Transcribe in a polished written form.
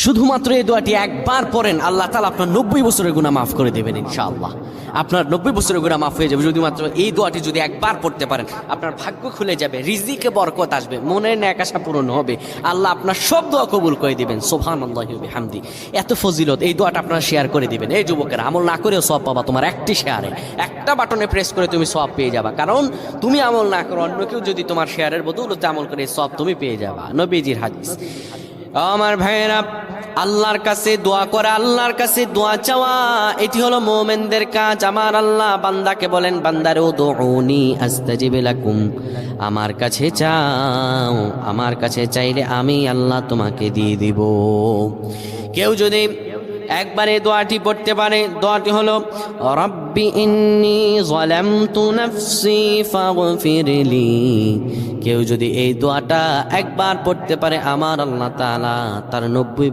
শুধুমাত্র এই দোয়াটি একবার পড়েন, আল্লাহ তাআলা আপনার 90 বছরের গুনাহ মাফ করে দেবেন ইনশাআল্লাহ। আপনার 90 বছরের গুনাহ মাফ হয়ে যাবে শুধুমাত্র এই দোয়াটি যদি একবার পড়তে পারেন। আপনার ভাগ্য খুলে যাবে, রিজিকে বরকত আসবে, মনের ন্যাক আশা পূরণ হবে, আল্লাহ আপনার সব দোয়া কবুল করে দিবেন। সুবহানাল্লাহি ওয়া বিহামদি। এত ফজিলত, এই দোয়াটা আপনারা শেয়ার করে দিবেন। এই যুবকেরা, আমল না করেও সওয়াব পাবা। তোমার একটি শেয়ারে, একটা বাটনে প্রেস করে তুমি সওয়াব পেয়ে যাবা। কারণ তুমি আমল না করো, অন্য কেউ যদি তোমার শেয়ারের বদৌলতে আমল করে, সওয়াব তুমি পেয়ে যাবা। নবীজির হাদিস। আমার ভাইয়েরা, আল্লাহর কাছে দোয়া করা, আল্লাহর কাছে দোয়া চাওয়া, এটি হলো মুমিনদের কাজ। আমার আল্লাহ বান্দাকে বলেন, বান্দারে উদউনি আস্তাজিব লাকুম, আমার কাছে চাও, আমার কাছে চাইলে আমি আল্লাহ তোমাকে দিয়ে দিব। কেউ যদি একবারে দোয়াটি পড়তে পারে, দোয়াটি হলো রব্বি ইন্নী যালামতু নাফসি ফাগফিরলি। কেউ যদি এই দোয়াটা একবার পড়তে পারে, আমার আল্লাহ তাআলা তার 90